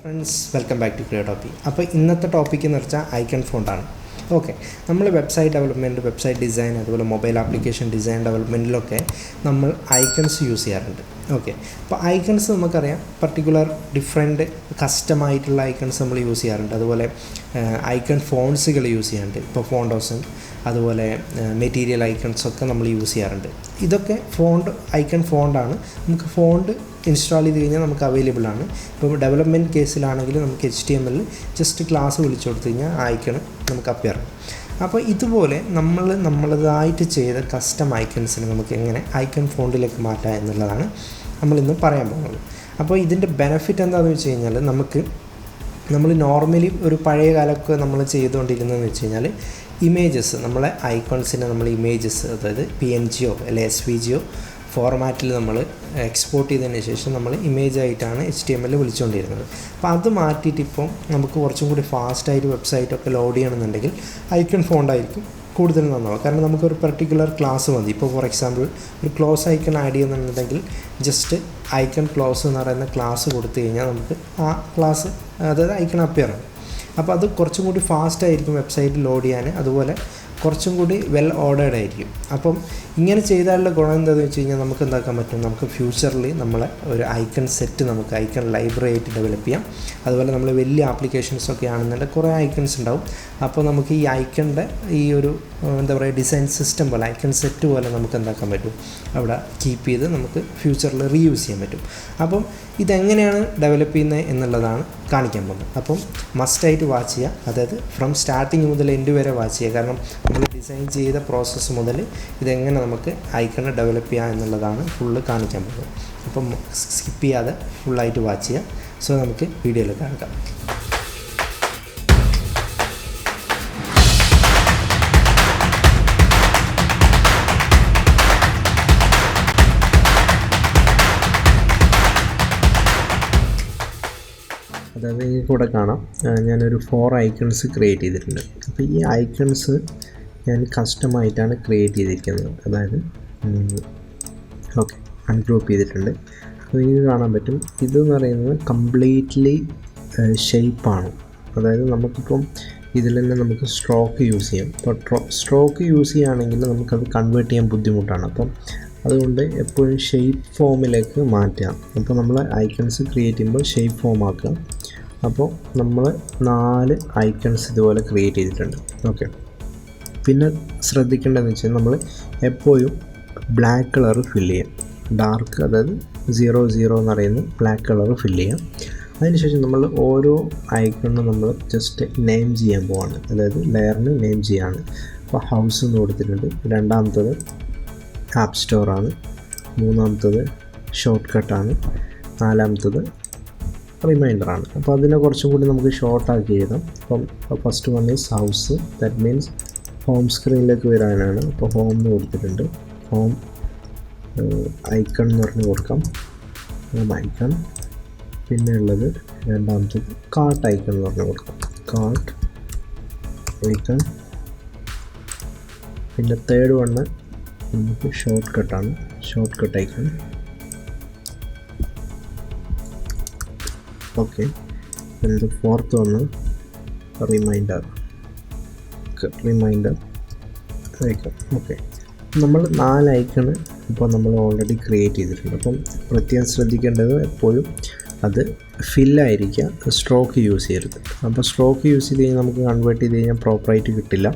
Friends, welcome back to ക്രിയേറ്റോപ്പി. അപ്പോൾ ഇന്നത്തെ ടോപ്പിക് എന്ന് വെച്ചാൽ ഐക്കൺ ഫോണ്ടാണ്. ഓക്കെ, നമ്മൾ വെബ്സൈറ്റ് ഡെവലപ്മെൻറ്റ്, വെബ്സൈറ്റ് ഡിസൈൻ, അതുപോലെ മൊബൈൽ ആപ്ലിക്കേഷൻ ഡിസൈൻ ഡെവലപ്മെൻറ്റിലൊക്കെ നമ്മൾ ഐക്കൺസ് യൂസ് ചെയ്യാറുണ്ട്. ഓക്കെ, അപ്പോൾ ഐക്കൺസ് നമുക്കറിയാം, പർട്ടിക്കുലർ ഡിഫറെൻറ്റ് കസ്റ്റമായിട്ടുള്ള ഐക്കൺസ് നമ്മൾ യൂസ് ചെയ്യാറുണ്ട്. അതുപോലെ ഐക്കൺ ഫോൺസുകൾ യൂസ് ചെയ്യാറുണ്ട്. ഇപ്പോൾ ഫോണ്ടോസും അതുപോലെ മെറ്റീരിയൽ ഐക്കൺസൊക്കെ നമ്മൾ യൂസ് ചെയ്യാറുണ്ട്. ഇതൊക്കെ ഐക്കൺ ഫോണ്ടാണ്. നമുക്ക് ഫോണ്ട് ഇൻസ്റ്റാൾ ചെയ്ത് കഴിഞ്ഞാൽ നമുക്ക് അവൈലബിൾ ആണ്. ഇപ്പോൾ ഡെവലപ്മെൻറ്റ് കേസിലാണെങ്കിൽ നമുക്ക് HTML ജസ്റ്റ് ക്ലാസ് വിളിച്ചു കൊടുത്തു കഴിഞ്ഞാൽ ഐക്കൺ നമുക്ക് അപ്പിയർ ആകും. അപ്പോൾ ഇതുപോലെ നമ്മളതായിട്ട് ചെയ്ത കസ്റ്റം ഐക്കൺസിന് നമുക്ക് എങ്ങനെ ഐക്കൺ ഫോണ്ടിലേക്ക് മാറ്റാം എന്നുള്ളതാണ് നമ്മളിന്ന് പറയാൻ പോകുന്നത്. അപ്പോൾ ഇതിൻ്റെ ബെനിഫിറ്റ് എന്താണെന്ന് വെച്ച് കഴിഞ്ഞാൽ, നമ്മൾ നോർമലി ഒരു പഴയ കാലമൊക്കെ നമ്മൾ ചെയ്തുകൊണ്ടിരുന്നതെന്ന് വെച്ച് കഴിഞ്ഞാൽ, ഇമേജസ്, നമ്മളെ ഐക്കൺസിനെ നമ്മൾ ഇമേജസ്, അതായത് PNGയോ അല്ലെങ്കിൽ SVGയോ ഫോർമാറ്റിൽ നമ്മൾ എക്സ്പോർട്ട് ചെയ്തതിന് ശേഷം നമ്മൾ ഇമേജായിട്ടാണ് HTML വിളിച്ചുകൊണ്ടിരുന്നത്. അപ്പോൾ അത് മാറ്റിയിട്ട് ഇപ്പം നമുക്ക് കുറച്ചും കൂടി ഫാസ്റ്റായിട്ട് വെബ്സൈറ്റൊക്കെ ലോഡ് ചെയ്യണമെന്നുണ്ടെങ്കിൽ ഐക്കൺ ഫോണ്ടായിരിക്കും കൂടുതൽ നന്നാവും. കാരണം നമുക്കൊരു പർട്ടിക്കുലർ ക്ലാസ് മതി. ഇപ്പോൾ ഫോർ എക്സാമ്പിൾ ഒരു ക്ലോസ് ഐക്കൺ ആഡ് ചെയ്യുന്നുണ്ടെങ്കിൽ ജസ്റ്റ് ഐക്കൺ ക്ലോസ് എന്ന് പറയുന്ന ക്ലാസ് കൊടുത്തു കഴിഞ്ഞാൽ നമുക്ക് ആ ക്ലാസ്, അതായത് ഐക്കൺ അപ്പിയർ ആവും. അപ്പോൾ അത് കുറച്ചും കൂടി ഫാസ്റ്റായിരിക്കും വെബ്സൈറ്റ് ലോഡ് ചെയ്യാൻ, അതുപോലെ കുറച്ചും കൂടി വെൽ ഓർഡേർഡ് ആയിരിക്കും. അപ്പം ഇങ്ങനെ ചെയ്താലുള്ള ഗുണം എന്താണെന്ന് വെച്ച് കഴിഞ്ഞാൽ, നമുക്ക് എന്താക്കാൻ പറ്റും, നമുക്ക് ഫ്യൂച്ചറിൽ നമ്മളെ ഒരു ഐക്കൺ സെറ്റ്, നമുക്ക് ഐക്കൺ ലൈബ്രറി ആയിട്ട് ഡെവലപ്പ് ചെയ്യാം. അതുപോലെ നമ്മൾ വലിയ ആപ്ലിക്കേഷൻസൊക്കെ ആണെന്നുണ്ടെങ്കിൽ കുറേ ഐക്കൺസ് ഉണ്ടാവും. അപ്പോൾ നമുക്ക് ഈ ഐക്കണിൻ്റെ ഈ ഒരു എന്താ പറയുക, ഡിസൈൻ സിസ്റ്റം പോലെ, ഐക്കൺ സെറ്റ് പോലെ നമുക്ക് എന്താക്കാൻ പറ്റും, അവിടെ കീപ്പ് ചെയ്ത് നമുക്ക് ഫ്യൂച്ചറിൽ റീയൂസ് ചെയ്യാൻ പറ്റും. അപ്പം ഇതെങ്ങനെയാണ് ഡെവലപ്പ് ചെയ്യുന്നത് എന്നുള്ളതാണ് കാണിക്കാൻ പോകുന്നത്. അപ്പം മസ്റ്റായിട്ട് വാച്ച് ചെയ്യുക, അതായത് ഫ്രം സ്റ്റാർട്ടിങ് മുതൽ എൻഡ് വരെ വാച്ച് ചെയ്യുക. കാരണം നമ്മൾ ഡിസൈൻ ചെയ്ത പ്രോസസ്സ് മുതൽ ഇതെങ്ങനെ നമുക്ക് ഐക്കൺ ഡെവലപ്പ് ചെയ്യാം എന്നുള്ളതാണ് ഫുള്ള് കാണിക്കാൻ പോകുന്നത്. അപ്പം സ്കിപ്പ് ചെയ്യാതെ ഫുള്ളായിട്ട് വാച്ച് ചെയ്യുക. സോ നമുക്ക് വീഡിയോയിൽ കാണാം. അതായത് ഈ കൂടെ കാണാം, ഞാനൊരു 4 ഐക്കൺസ് ക്രിയേറ്റ് ചെയ്തിട്ടുണ്ട്. അപ്പോൾ ഈ ഐക്കൺസ് ഞാൻ കസ്റ്റമായിട്ടാണ് ക്രിയേറ്റ് ചെയ്തിരിക്കുന്നത്. അതായത് ഓക്കെ, അൺഗ്രൂപ്പ് ചെയ്തിട്ടുണ്ട്. അപ്പോൾ ഇത് കാണാൻ പറ്റും. ഇതെന്ന് പറയുന്നത് കംപ്ലീറ്റ്ലി ഷേപ്പാണ്. അതായത് നമുക്കിപ്പം ഇതിൽ തന്നെ നമുക്ക് സ്ട്രോക്ക് യൂസ് ചെയ്യാം. അപ്പോൾ സ്ട്രോക്ക് യൂസ് ചെയ്യുകയാണെങ്കിൽ നമുക്കത് കൺവേർട്ട് ചെയ്യാൻ ബുദ്ധിമുട്ടാണ്. അപ്പം അതുകൊണ്ട് എപ്പോഴും ഷേപ്പ് ഫോമിലേക്ക് മാറ്റാം. അപ്പോൾ നമ്മൾ ഐക്കൺസ് ക്രിയേറ്റ് ചെയ്യുമ്പോൾ ഷേപ്പ് ഫോം ആക്കുക. അപ്പോൾ നമ്മൾ 4 ഐക്കൺസ് ഇതുപോലെ ക്രിയേറ്റ് ചെയ്തിട്ടുണ്ട്. ഓക്കെ, പിന്നെ ശ്രദ്ധിക്കേണ്ടതെന്ന് വെച്ചാൽ, നമ്മൾ എപ്പോഴും ബ്ലാക്ക് കളർ ഫില്ല് ചെയ്യാം. ഡാർക്ക്, അതായത് 00 എന്ന് പറയുന്ന ബ്ലാക്ക് കളർ ഫില്ല് ചെയ്യാം. അതിനുശേഷം നമ്മൾ ഓരോ ഐക്കണും നമ്മൾ ജസ്റ്റ് നെയിം ചെയ്യാൻ പോവാണ്. അതായത് ലെയറിന് നെയിം ചെയ്യാണ്. അപ്പോൾ ഹൗസ് എന്ന് കൊടുത്തിട്ടുണ്ട്. രണ്ടാമത്തത് ആപ്പ് സ്റ്റോറാണ്. മൂന്നാമത്തത് ഷോർട്ട് കട്ടാണ്. നാലാമത്തത് റിമൈൻഡറാണ്. അപ്പോൾ അതിനെ കുറച്ചും കൂടി നമുക്ക് ഷോർട്ടാക്കി എഴുതാം. അപ്പം first one is house. That means home സ്ക്രീനിലേക്ക് വരാനാണ്. അപ്പോൾ ഹോം എന്ന് കൊടുത്തിട്ടുണ്ട്. ഹോം ഐക്കൺ എന്ന് പറഞ്ഞ് കൊടുക്കാം. Home icon. പിന്നെ ഉള്ളത് രണ്ടാമത്തത് കാർട്ട് ഐക്കൺ എന്ന് പറഞ്ഞ് കൊടുക്കാം. Cart icon. പിന്നെ തേർഡ് വണ്ണ് നമുക്ക് ഷോർട്ട് കട്ടാണ്. Short cut icon. ഓക്കെ, പിന്നെ fourth one reminder icon. Okay, നമ്മൾ 4 ഐക്കണ് ഇപ്പോൾ നമ്മൾ ഓൾറെഡി ക്രിയേറ്റ് ചെയ്തിട്ടുണ്ട്. അപ്പം പ്രത്യേകം ശ്രദ്ധിക്കേണ്ടത് എപ്പോഴും അത് ഫില്ലായിരിക്കുക, സ്ട്രോക്ക് യൂസ് ചെയ്യരുത്. അപ്പോൾ സ്ട്രോക്ക് യൂസ് ചെയ്ത് കഴിഞ്ഞാൽ നമുക്ക് കൺവേർട്ട് ചെയ്ത് കഴിഞ്ഞാൽ പ്രോപ്പറായിട്ട് കിട്ടില്ല.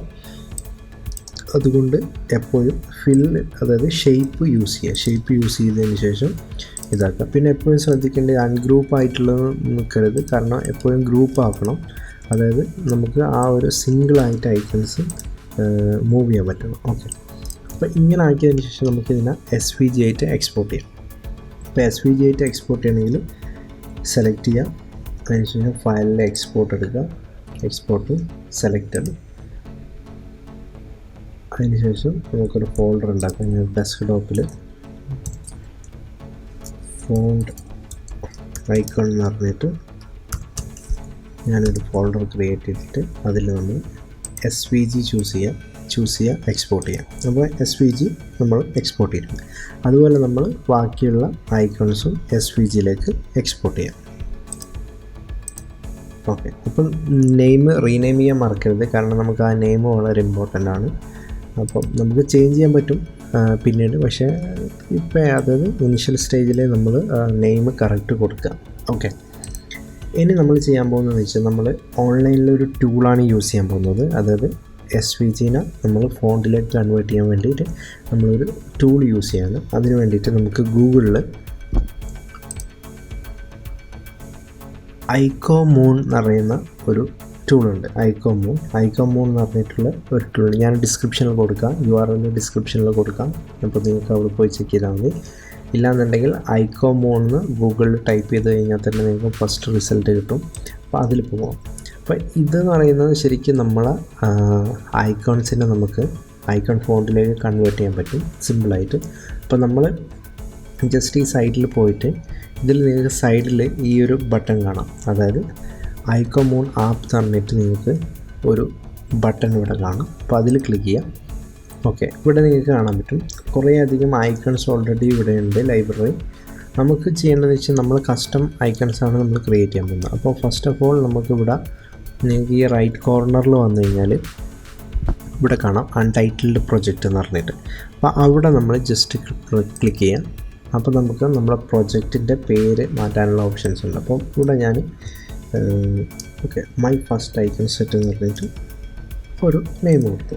അതുകൊണ്ട് എപ്പോഴും ഫില്ല്, അതായത് ഷേപ്പ് യൂസ് ചെയ്യുക. ഷേപ്പ് യൂസ് ചെയ്തതിന് ശേഷം ഇതാക്കുക. പിന്നെ എപ്പോഴും ശ്രദ്ധിക്കേണ്ടത് അൺഗ്രൂപ്പ് ആയിട്ടുള്ളത് നിൽക്കരുത്. കാരണം എപ്പോഴും ഗ്രൂപ്പ് ആക്കണം. അതായത് നമുക്ക് ആ ഒരു സിംഗിളായിട്ട് ഐക്കൺസ് മൂവ് ചെയ്യാൻ പറ്റണം. ഓക്കെ, അപ്പോൾ ഇങ്ങനെ ആക്കിയതിന് ശേഷം നമുക്കിതിനെ SVG ആയിട്ട് എക്സ്പോർട്ട് ചെയ്യാം. അപ്പോൾ SVG ആയിട്ട് എക്സ്പോർട്ട് ചെയ്യണമെങ്കിൽ സെലക്ട് ചെയ്യുക. അതിനുശേഷം ഫയലിൽ എക്സ്പോർട്ട് എടുക്കുക. Export selected. അതിനുശേഷം നമുക്കൊരു ഫോൾഡർ ഉണ്ടാക്കാം. ഞാൻ ഡെസ്ക്ടോപ്പിൽ ഫോണ്ട് ഐക്കൺ എന്ന് പറഞ്ഞിട്ട് ഞാനൊരു ഫോൾഡർ ക്രിയേറ്റ് ചെയ്തിട്ട് അതിൽ നമ്മൾ SVG ചൂസ് ചെയ്യുക, എക്സ്പോർട്ട് ചെയ്യാം. അപ്പോൾ SVG നമ്മൾ എക്സ്പോർട്ട് ചെയ്യും. അതുപോലെ നമ്മൾ ബാക്കിയുള്ള ഐക്കൺസും SVGയിലേക്ക് എക്സ്പോർട്ട് ചെയ്യാം. ഓക്കെ, അപ്പം നെയിം റീനെയിം ചെയ്യാൻ മറക്കരുത്, കാരണം നമുക്ക് ആ നെയിം വളരെ ഇമ്പോർട്ടൻ്റ് ആണ്. അപ്പം നമുക്ക് ചേഞ്ച് ചെയ്യാൻ പറ്റും പിന്നീട്, പക്ഷേ ഇപ്പോൾ അതായത് ഇനിഷ്യൽ സ്റ്റേജിൽ നമ്മൾ നെയിം കറക്റ്റ് കൊടുക്കുക. ഓക്കെ, ഇനി നമ്മൾ ചെയ്യാൻ പോകുന്നതെന്ന് വെച്ചാൽ നമ്മൾ ഓൺലൈനിലൊരു ടൂളാണ് യൂസ് ചെയ്യാൻ പോകുന്നത്. അതായത് SVGനെ നമ്മൾ ഫോണ്ടിലേക്ക് കൺവേർട്ട് ചെയ്യാൻ വേണ്ടിയിട്ട് നമ്മളൊരു ടൂൾ യൂസ് ചെയ്യാണ്. അതിന് വേണ്ടിയിട്ട് നമുക്ക് ഗൂഗിളിൽ Icomoon എന്ന് പറയുന്ന ഒരു ടൂളുണ്ട്. Icomoon എന്ന് പറഞ്ഞിട്ടുള്ള ഒരു ടൂൾ ഞാൻ ഡിസ്ക്രിപ്ഷനിൽ കൊടുക്കാം, URL ഡിസ്ക്രിപ്ഷനിൽ കൊടുക്കാം. അപ്പോൾ നിങ്ങൾക്ക് അവിടെ പോയി ചെക്ക് ചെയ്താൽ മതി. ഇല്ലാന്നുണ്ടെങ്കിൽ Icomoon എന്ന് ഗൂഗിളിൽ ടൈപ്പ് ചെയ്ത് കഴിഞ്ഞാൽ തന്നെ നിങ്ങൾക്ക് ഫസ്റ്റ് റിസൾട്ട് കിട്ടും. അപ്പോൾ അതിൽ പോകാം. അപ്പോൾ ഇതെന്ന് പറയുന്നത് ശരിക്കും നമ്മളെ ഐക്കോൺസിനെ നമുക്ക് ഐക്കൺ ഫോണ്ടിലേക്ക് കൺവേർട്ട് ചെയ്യാൻ പറ്റും സിമ്പിളായിട്ട്. അപ്പോൾ നമ്മൾ ജസ്റ്റ് ഈ സൈഡിൽ പോയിട്ട് ഇതിൽ നിങ്ങൾക്ക് സൈഡിൽ ഈ ഒരു ബട്ടൺ കാണാം, അതായത് Icomoon ആപ്പ് തന്നിട്ട് നിങ്ങൾക്ക് ഒരു ബട്ടൺ ഇവിടെ കാണാം. അപ്പോൾ അതിൽ ക്ലിക്ക് ചെയ്യാം. ഓക്കെ, ഇവിടെ നിങ്ങൾക്ക് കാണാൻ പറ്റും കുറേ അധികം ഐക്കൺസ് ഓൾറെഡി ഇവിടെ ഉണ്ട് ലൈബ്രറി. നമുക്ക് ചെയ്യേണ്ടതെന്ന് വെച്ചാൽ നമ്മൾ കസ്റ്റം ഐക്കൺസാണ് നമ്മൾ ക്രിയേറ്റ് ചെയ്യാൻ പോകുന്നത്. അപ്പോൾ ഫസ്റ്റ് ഓഫ് ഓൾ നമുക്കിവിടെ നിങ്ങൾക്ക് ഈ റൈറ്റ് കോർണറിൽ വന്നു കഴിഞ്ഞാൽ ഇവിടെ കാണാം അൺടൈറ്റിൽഡ് പ്രൊജക്റ്റ് എന്ന് പറഞ്ഞിട്ട്. അപ്പോൾ അവിടെ നമ്മൾ ജസ്റ്റ് ക്ലിക്ക് ചെയ്യാം. അപ്പോൾ നമുക്ക് നമ്മുടെ പ്രൊജക്റ്റിൻ്റെ പേര് മാറ്റാനുള്ള ഓപ്ഷൻസ് ഉണ്ട്. അപ്പോൾ ഇവിടെ ഞാൻ okay my first icon set എന്ന് പറഞ്ഞിട്ട് ഒരു നെയിം കൊടുത്തു.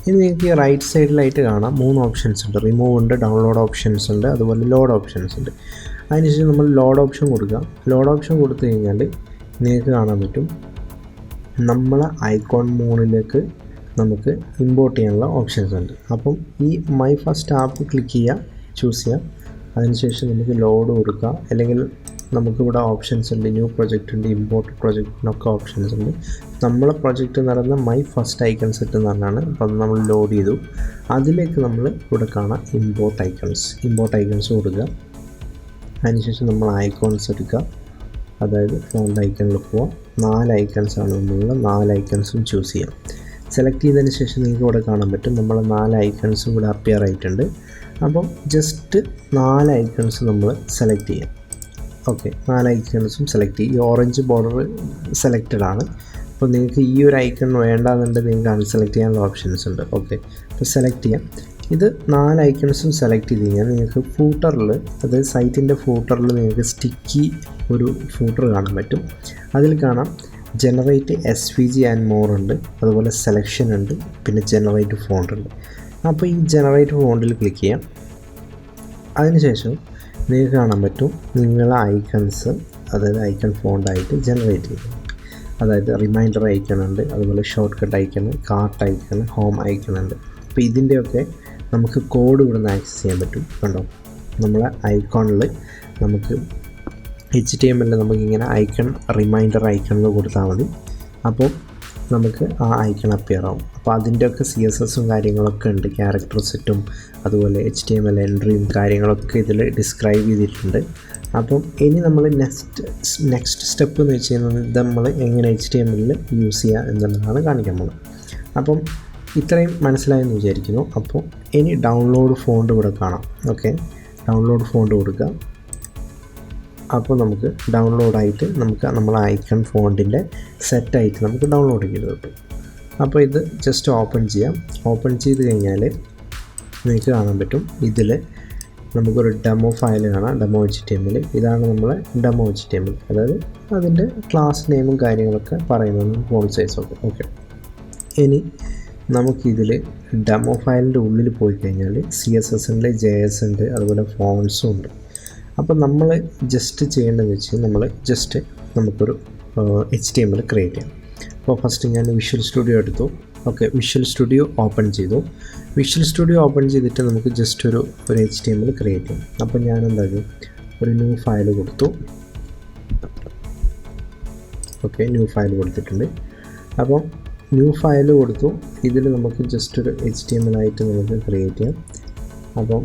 ഇനി നിങ്ങൾക്ക് ഈ റൈറ്റ് സൈഡിലായിട്ട് കാണാം 3 ഓപ്ഷൻസ് ഉണ്ട്. റിമൂവ് ഉണ്ട്, ഡൗൺലോഡ് ഓപ്ഷൻസ് ഉണ്ട്, അതുപോലെ ലോഡ് ഓപ്ഷൻസ് ഉണ്ട്. അതിനുശേഷം നമ്മൾ ലോഡ് ഓപ്ഷൻ കൊടുക്കുക. ലോഡ് ഓപ്ഷൻ കൊടുത്തു കഴിഞ്ഞാൽ നിങ്ങൾക്ക് കാണാൻ പറ്റും നമ്മളെ Icomoonലേക്ക് നമുക്ക് ഇമ്പോർട്ട് ചെയ്യാനുള്ള ഓപ്ഷൻസ് ഉണ്ട്. അപ്പം ഈ മൈ ഫസ്റ്റ് ആപ്പ് ക്ലിക്ക് ചെയ്യുക, ചൂസ് ചെയ്യുക. അതിനുശേഷം നമുക്ക് ലോഡ് കൊടുക്കുക, അല്ലെങ്കിൽ നമുക്കിവിടെ ഓപ്ഷൻസ് ഉണ്ട്, ന്യൂ പ്രൊജക്റ്റ് ഉണ്ട്, ഇമ്പോർട്ട് പ്രൊജക്റ്റിനൊക്കെ ഓപ്ഷൻസ് ഉണ്ട്. നമ്മളെ പ്രൊജക്റ്റ് എന്ന് പറയുന്നത് മൈ ഫസ്റ്റ് ഐക്കൺ സെറ്റ് എന്ന് പറഞ്ഞാണ്. അപ്പോൾ അത് നമ്മൾ ലോഡ് ചെയ്തു. അതിലേക്ക് നമ്മൾ ഇവിടെ കാണാം ഇമ്പോർട്ട് ഐക്കൺസ് കൊടുക്കുക. അതിനുശേഷം നമ്മൾ ഐക്കോൺസ് എടുക്കുക, അതായത് ഫോണ്ട് ഐക്കണിൽ പോവാം. 4 ഐക്കൺസാണ് നമ്മളുള്ള 4 ഐക്കൺസും ചൂസ് ചെയ്യാം. സെലക്ട് ചെയ്തതിന് ശേഷം നിങ്ങൾക്ക് ഇവിടെ കാണാൻ പറ്റും നമ്മൾ 4 ഐക്കൺസും ഇവിടെ അപ്പിയർ ആയിട്ടുണ്ട്. അപ്പം ജസ്റ്റ് 4 ഐക്കൺസ് നമ്മൾ സെലക്ട് ചെയ്യാം. ഓക്കെ, 4 ഐക്കൺസും സെലക്ട് ചെയ്യും. ഈ ഓറഞ്ച് ബോർഡർ സെലക്റ്റഡ് ആണ്. അപ്പോൾ നിങ്ങൾക്ക് ഈ ഒരു ഐക്കൺ വേണ്ടാന്നുണ്ടെങ്കിൽ നിങ്ങൾക്ക് അൺസെലക്ട് ചെയ്യാനുള്ള ഓപ്ഷൻസ് ഉണ്ട്. ഓക്കെ, അപ്പോൾ സെലക്ട് ചെയ്യാം. ഇത് 4 ഐക്കൺസും സെലക്ട് ചെയ്ത് കഴിഞ്ഞാൽ നിങ്ങൾക്ക് ഫൂട്ടറിൽ, അതായത് സൈറ്റിൻ്റെ ഫൂട്ടറിൽ നിങ്ങൾക്ക് സ്റ്റിക്കി ഒരു ഫൂട്ടർ കാണാൻ പറ്റും. അതിൽ കാണാം ജനറേറ്റ് SVG ആൻഡ് മോർ ഉണ്ട്, അതുപോലെ സെലക്ഷൻ ഉണ്ട്, പിന്നെ ജനറേറ്റ് ഫോണ്ട് ഉണ്ട്. അപ്പോൾ ഈ ജനറേറ്റ് ഫോണ്ടിൽ ക്ലിക്ക് ചെയ്യാം. അതിനുശേഷം നിങ്ങൾക്ക് കാണാൻ പറ്റും നിങ്ങളെ ഐക്കൺസ്, അതായത് ഐക്കൺ ഫോണ്ടായിട്ട് ജനറേറ്റ് ചെയ്യും. അതായത് റിമൈൻഡർ ഐക്കൺ ഉണ്ട്, അതുപോലെ short cut icon, cart icon, home icon ഉണ്ട്. അപ്പോൾ ഇതിൻ്റെയൊക്കെ നമുക്ക് കോഡ് ഇവിടുന്ന് ആക്സസ് ചെയ്യാൻ പറ്റും. കണ്ടോ, നമ്മളെ ഐക്കോണിൽ നമുക്ക് HTML നമുക്കിങ്ങനെ ഐക്കൺ റിമൈൻഡർ ഐക്കണിൽ കൊടുത്താൽ മതി. അപ്പോൾ നമുക്ക് ആ ഐക്കൺ അപ്പിയർ ആവും. അപ്പോൾ അതിൻ്റെയൊക്കെ CSSഉം കാര്യങ്ങളൊക്കെ ഉണ്ട്, ക്യാരക്ടർ സെറ്റും അതുപോലെ HTML എൻട്രിയും കാര്യങ്ങളൊക്കെ ഇതിൽ ഡിസ്ക്രൈബ് ചെയ്തിട്ടുണ്ട്. അപ്പം ഇനി നമ്മൾ നെക്സ്റ്റ് സ്റ്റെപ്പ് എന്ന് വെച്ച് കഴിഞ്ഞാൽ ഇത് നമ്മൾ എങ്ങനെ HTML യൂസ് ചെയ്യുക എന്നുള്ളതാണ് കാണിക്കാൻ പോകുന്നത്. അപ്പം ഇത്രയും മനസ്സിലായെന്ന് വിചാരിക്കുന്നു. അപ്പോൾ ഇനി ഡൗൺലോഡ് ഫോണ്ട് ഇവിടെ കാണാം. ഓക്കെ, ഡൗൺലോഡ് ഫോണ്ട് കൊടുക്കുക. അപ്പോൾ നമുക്ക് ഡൗൺലോഡായിട്ട് നമുക്ക് നമ്മളെ ഐക്കൺ ഫോണ്ടിൻ്റെ സെറ്റായിട്ട് നമുക്ക് ഡൗൺലോഡ് ചെയ്ത് കിട്ടും. അപ്പോൾ ഇത് ജസ്റ്റ് ഓപ്പൺ ചെയ്യാം. ഓപ്പൺ ചെയ്ത് കഴിഞ്ഞാൽ നിങ്ങൾക്ക് കാണാൻ പറ്റും ഇതിൽ നമുക്കൊരു ഡെമോ ഫയൽ കാണാം, ഡെമോ HTML. ഇതാണ് നമ്മളെ ഡെമോ HTML, അതായത് അതിൻ്റെ ക്ലാസ് നെയിമും കാര്യങ്ങളൊക്കെ പറയുന്നത് ഫോണ്ട് സൈസൊക്കെ. ഓക്കെ, ഇനി നമുക്കിതിൽ ഡെമോ ഫയലിൻ്റെ ഉള്ളിൽ പോയി കഴിഞ്ഞാൽ CSS ഉണ്ട്, JS ഉണ്ട്, അതുപോലെ ഫോൺസും ഉണ്ട്. അപ്പോൾ നമ്മൾ ജസ്റ്റ് ചെയ്യേണ്ടതെന്ന് വെച്ചാൽ നമുക്കൊരു HTML ക്രിയേറ്റ് ചെയ്യാം. അപ്പോൾ ഫസ്റ്റ് ഞാൻ വിഷ്വൽ സ്റ്റുഡിയോ എടുത്തു. ഓക്കെ, വിഷ്വൽ സ്റ്റുഡിയോ ഓപ്പൺ ചെയ്തു. വിഷ്വൽ സ്റ്റുഡിയോ ഓപ്പൺ ചെയ്തിട്ട് നമുക്ക് ജസ്റ്റ് ഒരു HTML ക്രിയേറ്റ് ചെയ്യാം. അപ്പോൾ ഞാൻ എന്തായാലും ഒരു ന്യൂ ഫയൽ കൊടുത്തു. ഓക്കെ, ന്യൂ ഫയൽ കൊടുത്തിട്ടുണ്ട്. അപ്പം ന്യൂ ഫയൽ കൊടുത്തു. ഇതിൽ നമുക്ക് ജസ്റ്റ് ഒരു HTML ആയിട്ട് നമുക്ക് ക്രിയേറ്റ് ചെയ്യാം. അപ്പം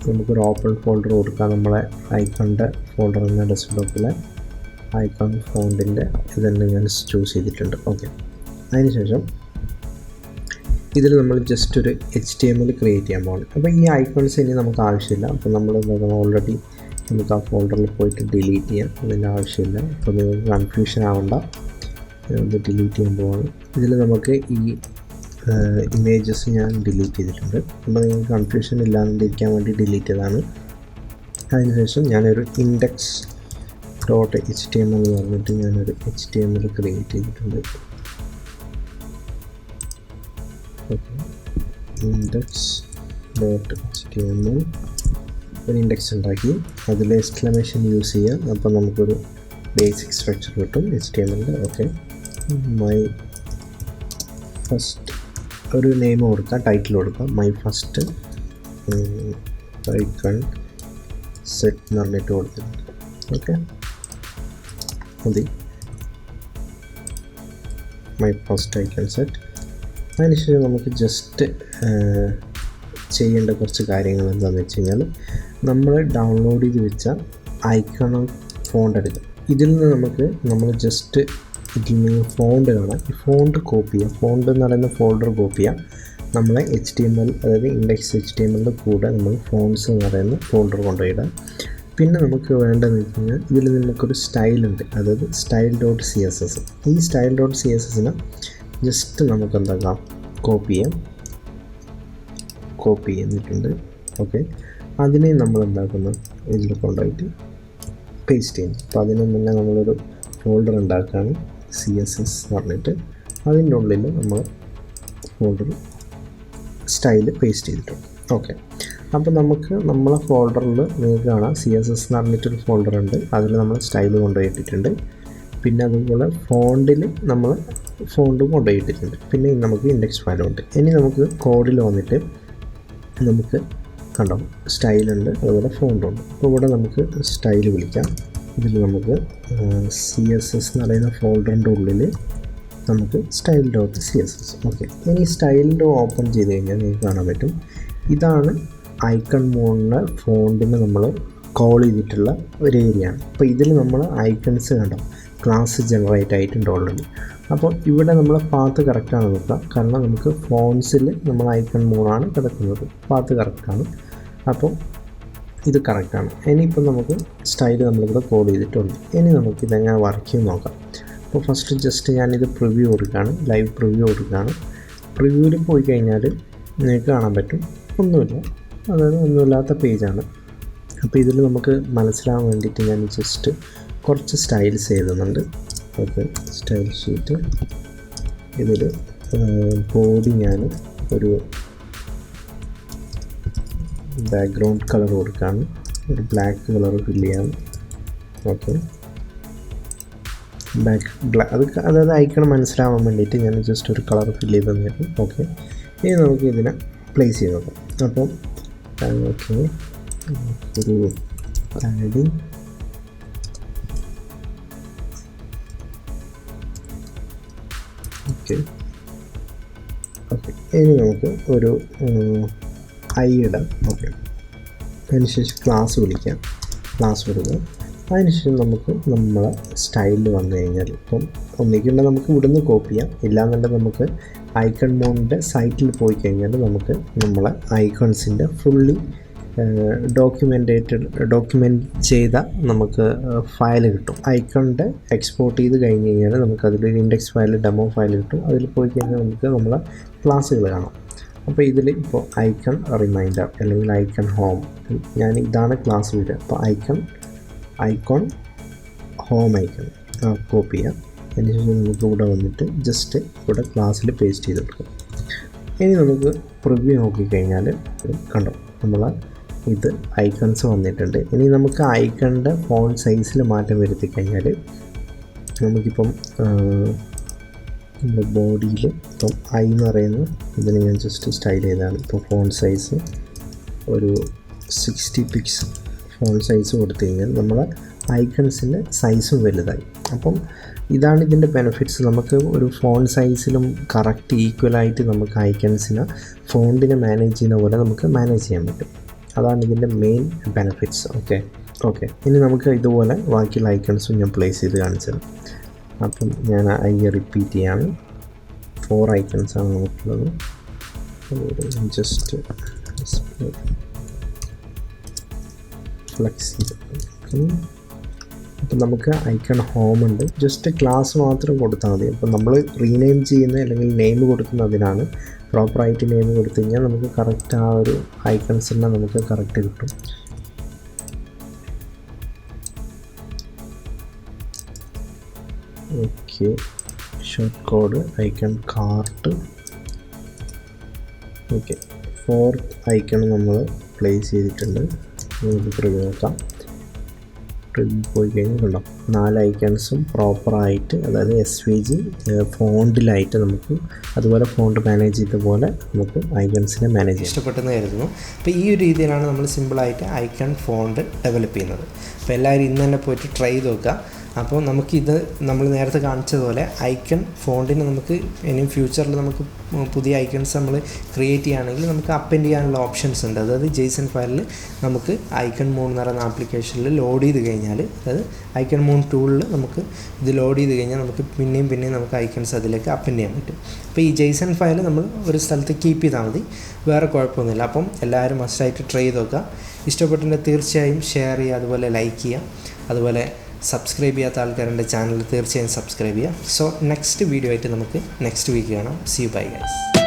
നമുക്കൊരു ഓപ്പൺ ഫോൾഡർ കൊടുക്കാം. നമ്മളെ ഐക്കണിൻ്റെ ഫോൾഡർ എന്ന ഡെസ്ക്ടോപ്പിലെ ഐക്കൺ ഫോണ്ടിൻ്റെ ഇതെല്ലാം ഞാൻ ചൂസ് ചെയ്തിട്ടുണ്ട്. ഓക്കെ, അതിനുശേഷം ഇതിൽ നമ്മൾ ജസ്റ്റ് ഒരു HTML ക്രിയേറ്റ് ചെയ്യാൻ പോകണം. അപ്പോൾ ഈ ഐക്കൺസ് ഇനി നമുക്ക് ആവശ്യമില്ല. അപ്പോൾ നമ്മൾ ഓൾറെഡി നമുക്ക് ആ ഫോൾഡറിൽ പോയിട്ട് ഡിലീറ്റ് ചെയ്യാം, അതിൻ്റെ ആവശ്യമില്ല. അപ്പോൾ നിങ്ങൾക്ക് കൺഫ്യൂഷൻ ആവണ്ട. ഞാനത് ഡിലീറ്റ് ചെയ്യാൻ പോവാണ്. ഇതിൽ നമുക്ക് ഈ ഇമേജസ് ഞാൻ ഡിലീറ്റ് ചെയ്തിട്ടുണ്ട്. അപ്പോൾ നിങ്ങൾക്ക് കൺഫ്യൂഷൻ ഇല്ലാണ്ടിരിക്കാൻ വേണ്ടി ഡിലീറ്റ് ചെയ്തതാണ്. അതിനുശേഷം ഞാനൊരു ഇൻഡെക്സ് .html എന്ന് പറഞ്ഞിട്ട് ഞാനൊരു HTML ക്രിയേറ്റ് ചെയ്തിട്ടുണ്ട്. ഓക്കെ, index.html ഒരു ഇൻഡെക്സ് ഉണ്ടാക്കി അതിൽ എക്സ്ക്ലമേഷൻ യൂസ് ചെയ്യാം. അപ്പോൾ നമുക്കൊരു ബേസിക് സ്ട്രക്ചർ കിട്ടും HTML. ഓക്കെ, മൈ ഫസ്റ്റ് ഒരു നെയിം കൊടുക്കാം, ടൈറ്റിൽ കൊടുക്കാം, മൈ ഫസ്റ്റ് ഐക്കൺ സെറ്റ് എന്ന് പറഞ്ഞിട്ട് കൊടുത്തിട്ടുണ്ട്. ഓക്കെ, മതി, മൈ ഫസ്റ്റ് ഐക്കൺ സെറ്റ്. അതിനുശേഷം നമുക്ക് ജസ്റ്റ് ചെയ്യേണ്ട കുറച്ച് കാര്യങ്ങൾ എന്താണെന്ന് വെച്ച് കഴിഞ്ഞാൽ, നമ്മൾ ഡൗൺലോഡ് ചെയ്ത് വെച്ച ഐക്കൺ ഫോണ്ട് എടുക്കുക. ഇതിൽ നിന്ന് നമ്മൾ ജസ്റ്റ് ഇതിൽ നിന്ന് ഫോണ്ട് കാണാം. ഈ ഫോണ്ട് കോപ്പി ചെയ്യാം. ഫോണ്ട് എന്ന് പറയുന്ന ഫോൾഡർ കോപ്പി ചെയ്യാം. നമ്മളെ HTML അതായത് ഇൻഡെക്സ് HTML കൂടെ നമ്മൾ ഫോൺസ് എന്ന് പറയുന്ന ഫോൾഡർ കൊണ്ടുപോയിടാം. പിന്നെ നമുക്ക് വേണ്ടതെന്ന് വെച്ച് കഴിഞ്ഞാൽ ഇതിൽ നമുക്കൊരു സ്റ്റൈലുണ്ട്, അതായത് style.css. ഈ style.cssനെ ജസ്റ്റ് നമുക്ക് എന്താക്കാം, കോപ്പി ചെയ്തിട്ടുണ്ട്. ഓക്കെ, അതിനെ നമ്മൾ എന്താക്കുന്നു, ഇതിൽ കൊണ്ടുപോയിട്ട് പേസ്റ്റ് ചെയ്യും. അപ്പോൾ അതിന് മുന്നേ നമ്മളൊരു ഫോൾഡർ ഉണ്ടാക്കുകയാണ്, CSS എന്ന് പറഞ്ഞിട്ട്. അതിൻ്റെ ഉള്ളിൽ നമ്മൾ ഫോൾഡർ സ്റ്റൈൽ പേസ്റ്റ് ചെയ്തിട്ടുണ്ട്. ഓക്കെ, അപ്പോൾ നമുക്ക് നമ്മളെ ഫോൾഡറിൽ നിങ്ങൾക്ക് കാണാം CSS എന്ന് പറഞ്ഞിട്ടൊരു ഫോൾഡർ ഉണ്ട്. അതിൽ നമ്മൾ സ്റ്റൈൽ കൊണ്ടുപോയിട്ടിട്ടുണ്ട്. പിന്നെ അതുപോലെ ഫോണ്ടിൽ നമ്മൾ ഫോണ്ടും കൊണ്ടുപോയിട്ടിട്ടുണ്ട്. പിന്നെ നമുക്ക് ഇൻഡെക്സ് ഫയലും ഉണ്ട്. ഇനി നമുക്ക് കോഡിൽ വന്നിട്ട് നമുക്ക് കണ്ടോ സ്റ്റൈലുണ്ട്, അതുപോലെ ഫോണ്ടുണ്ട്. അപ്പോൾ ഇവിടെ നമുക്ക് സ്റ്റൈൽ വിളിക്കാം. ഇതിൽ നമുക്ക് CSS എന്ന് പറയുന്ന ഫോൾഡറിൻ്റെ ഉള്ളിൽ നമുക്ക് style.css. ഓക്കെ, ഇനി സ്റ്റൈലിൻ്റെ ഓപ്പൺ ചെയ്ത് കഴിഞ്ഞാൽ നിങ്ങൾക്ക് കാണാൻ പറ്റും, ഇതാണ് ഐക്കൺമൂണിൻ്റെ ഫോണ്ടിന് നമ്മൾ കോൾ ചെയ്തിട്ടുള്ള ഒരു ഏരിയയാണ്. അപ്പോൾ ഇതിൽ നമ്മൾ ഐക്കൺസ് കണ്ടോ ക്ലാസ് ജനറേറ്റ് ആയിട്ടുണ്ട് ഓൾറെഡി. അപ്പോൾ ഇവിടെ നമ്മൾ പാത്ത് കറക്റ്റാണ് നോക്കുക, കാരണം നമുക്ക് ഫോൺസിൽ നമ്മൾ icon-moon കിടക്കുന്നത്. പാത്ത് കറക്റ്റാണ്, അപ്പോൾ ഇത് കറക്റ്റാണ്. ഇനിയിപ്പോൾ നമുക്ക് സ്റ്റൈൽ നമ്മളിവിടെ കോഡ് ചെയ്തിട്ടുണ്ട്. ഇനി നമുക്ക് ഇതെങ്ങനെ വർക്ക് ചെയ്ത് നോക്കാം. അപ്പോൾ ഫസ്റ്റ് ജസ്റ്റ് ഞാനിത് പ്രിവ്യൂ കൊടുക്കുകയാണ്, ലൈവ് പ്രിവ്യൂ കൊടുക്കുകയാണ്. പ്രിവ്യൂവിൽ പോയി കഴിഞ്ഞാൽ നിങ്ങൾക്ക് കാണാൻ പറ്റും ഒന്നുമില്ല, അതായത് ഒന്നുമില്ലാത്ത പേജാണ്. അപ്പോൾ ഇതിൽ നമുക്ക് മനസ്സിലാവാൻ വേണ്ടിയിട്ട് ഞാൻ ജസ്റ്റ് കുറച്ച് സ്റ്റൈൽസ് എഴുതുന്നുണ്ട്. Okay, style sheet. ഇതിൽ ബോഡി ഞാൻ ഒരു ബാക്ക്ഗ്രൗണ്ട് കളർ കൊടുക്കുകയാണ്, ഒരു ബ്ലാക്ക് കളർ ഫില്ല് ചെയ്യാം. ഓക്കെ, അതായത് ഐക്കൺ മനസ്സിലാവാൻ വേണ്ടിയിട്ട് ഞാൻ ജസ്റ്റ് ഒരു കളർ ഫില്ല് ചെയ്ത് തന്നിട്ട്. ഓക്കെ, ഇനി നമുക്ക് ഇതിനെ പ്ലേസ് ചെയ്ത് നോക്കാം. അപ്പം ഓക്കെ, ഒരു ആഡിങ് ഓക്കെ, ഇനി നമുക്ക് ഒരു ഐ ഇടാം. ഓക്കെ, അതിനുശേഷം ക്ലാസ് വിളിക്കാം, ക്ലാസ് കൊടുക്കുക. അതിനുശേഷം നമുക്ക് നമ്മളെ സ്റ്റൈലിൽ വന്നു കഴിഞ്ഞാൽ ഇപ്പം ഒന്നിക്കേണ്ട നമുക്ക് ഇവിടുന്ന് കോപ്പി ചെയ്യാം, ഇല്ലാന്നുണ്ടെങ്കിൽ നമുക്ക് ഐക്കൺമൂണിൻ്റെ സൈറ്റിൽ പോയി കഴിഞ്ഞാൽ നമുക്ക് നമ്മളെ ഐക്കൺസിൻ്റെ ഫുള്ളി ഡോക്യുമെൻറ്റ് ചെയ്ത നമുക്ക് ഫയൽ കിട്ടും. ഐക്കണിൻ്റെ എക്സ്പോർട്ട് ചെയ്ത് കഴിഞ്ഞ് കഴിഞ്ഞാൽ നമുക്ക് അതിലൊരു ഇൻഡെക്സ് ഫയൽ, ഡെമോ ഫയൽ കിട്ടും. അതിൽ പോയി കഴിഞ്ഞാൽ നമുക്ക് നമ്മളെ ക്ലാസ്സുകൾ കാണാം. അപ്പോൾ ഇതിൽ ഇപ്പോൾ ഐക്കൺ റിമൈൻഡർ അല്ലെങ്കിൽ ഐക്കൺ ഹോം, ഞാൻ ഇതാണ് ക്ലാസ് വരിക. അപ്പോൾ ഐക്കൺ ഹോം ഐക്കൺ കോപ്പി ചെയ്യാം. അതിനുശേഷം നമുക്ക് ഇവിടെ വന്നിട്ട് ജസ്റ്റ് ഇവിടെ ക്ലാസ്സിൽ പേസ്റ്റ് ചെയ്ത് കൊടുക്കും. ഇനി നമുക്ക് പ്രിവ്യൂ നോക്കിക്കഴിഞ്ഞാൽ കണ്ടോ നമ്മളെ ഇത് ഐക്കൺസ് വന്നിട്ടുണ്ട്. ഇനി നമുക്ക് ഐക്കണിൻ്റെ ഫോണ്ട് സൈസിൽ മാറ്റം വരുത്തി കഴിഞ്ഞാൽ നമുക്കിപ്പം നമ്മുടെ ബോഡിയിൽ ഇപ്പം ഐ എന്ന് പറയുന്ന ഇതിന് ഞാൻ ജസ്റ്റ് സ്റ്റൈൽ ചെയ്തതാണ്. ഇപ്പോൾ ഫോണ്ട് സൈസ് ഒരു 60 പിക്സ് ഫോണ്ട് സൈസ് കൊടുത്തു കഴിഞ്ഞാൽ നമ്മളെ ഐക്കൺസിൻ്റെ സൈസും വലുതായി. അപ്പം ഇതാണ് ഇതിൻ്റെ ബെനിഫിറ്റ്സ്. നമുക്ക് ഒരു ഫോണ്ട് സൈസിലും കറക്റ്റ് ഈക്വലായിട്ട് നമുക്ക് ഐക്കൺസിനെ ഫോണ്ടിനെ മാനേജ് ചെയ്യുന്ന പോലെ നമുക്ക് മാനേജ് ചെയ്യാൻ പറ്റും. അതാണ് ഇതിൻ്റെ മെയിൻ ബെനിഫിറ്റ്സ്. ഓക്കെ, ഇനി നമുക്ക് ഇതുപോലെ ബാക്കിയുള്ള ഐക്കൺസും ഞാൻ പ്ലേസ് ചെയ്ത് കാണിച്ചത്. അപ്പം ഞാൻ ഐ റിപ്പീറ്റ് ചെയ്യാണ്. 4 ഐക്കൺസാണ് നമുക്കുള്ളത്. ജസ്റ്റ് ഫ്ലെക്സ് ചെയ്ത് അപ്പോൾ നമുക്ക് ഐക്കൺ ഹോം ഉണ്ട്. ജസ്റ്റ് ക്ലാസ് മാത്രം കൊടുത്താൽ മതി. അപ്പോൾ നമ്മൾ റീനെയിം ചെയ്യുന്ന അല്ലെങ്കിൽ നെയിം കൊടുക്കുന്നതിനാണ്. പ്രോപ്പറായിട്ട് നെയിം കൊടുത്തു കഴിഞ്ഞാൽ നമുക്ക് കറക്റ്റ് ആ ഒരു ഐക്കൺസ് എല്ലാം നമുക്ക് കറക്റ്റ് കിട്ടും. Okay, short code icon cart. Okay, 4th icon നമ്മൾ പ്ലേസ് ചെയ്തിട്ടുണ്ട്. നമുക്ക് പ്രിവ്യൂ നോക്കാം. പോയി കഴിഞ്ഞിട്ടുണ്ടോ 4 ഐക്കൺസും പ്രോപ്പറായിട്ട്, അതായത് SVG ഫോണ്ടിലായിട്ട് നമുക്ക്, അതുപോലെ ഫോണ്ട് മാനേജ് ചെയ്ത പോലെ നമുക്ക് ഐക്കൺസിനെ മാനേജ് ചെയ്യാം. ഇഷ്ടപ്പെട്ടെന്ന് കരുതുന്നു. അപ്പോൾ ഈ ഒരു രീതിയിലാണ് നമ്മൾ സിമ്പിളായിട്ട് ഐക്കൺ ഫോണ്ട് ഡെവലപ്പ് ചെയ്യുന്നത്. അപ്പോൾ എല്ലാവരും ഇന്ന് തന്നെ പോയിട്ട് ട്രൈ ചെയ്ത് നോക്കുക. അപ്പോൾ നമുക്കിത് നമ്മൾ നേരത്തെ കാണിച്ചതുപോലെ ഐക്കൺ ഫോണ്ടിന് നമുക്ക് ഇനിയും ഫ്യൂച്ചറിൽ നമുക്ക് പുതിയ ഐക്കൺസ് നമ്മൾ ക്രിയേറ്റ് ചെയ്യുകയാണെങ്കിൽ നമുക്ക് അപ്പെൻഡ് ചെയ്യാനുള്ള ഓപ്ഷൻസ് ഉണ്ട്. അതായത് JSON ഫയലിൽ നമുക്ക് Icomoon എന്ന് പറയുന്ന ആപ്ലിക്കേഷനിൽ ലോഡ് ചെയ്ത് കഴിഞ്ഞാൽ, അതായത് Icomoon ടൂളിൽ നമുക്ക് ഇത് ലോഡ് ചെയ്ത് കഴിഞ്ഞാൽ നമുക്ക് പിന്നെയും നമുക്ക് ഐക്കൺസ് അതിലേക്ക് അപ്പെൻഡ് ചെയ്യാൻ പറ്റും. അപ്പോൾ ഈ JSON ഫയൽ നമ്മൾ ഒരു സ്ഥലത്ത് കീപ്പ് ചെയ്താൽ മതി, വേറെ കുഴപ്പമൊന്നുമില്ല. അപ്പം എല്ലാവരും മസ്റ്റായിട്ട് ട്രൈ ചെയ്ത് നോക്കുക. ഇഷ്ടപ്പെട്ടിട്ടുണ്ടെങ്കിൽ തീർച്ചയായും ഷെയർ ചെയ്യുക, അതുപോലെ ലൈക്ക് ചെയ്യുക, അതുപോലെ സബ്സ്ക്രൈബ് ചെയ്യാത്ത ആൾക്കാരുടെ ചാനൽ തീർച്ചയായും സബ്സ്ക്രൈബ് ചെയ്യുക. സോ നെക്സ്റ്റ് വീഡിയോ ആയിട്ട് നമുക്ക് നെക്സ്റ്റ് വീക്ക് കാണാം. See you bye guys.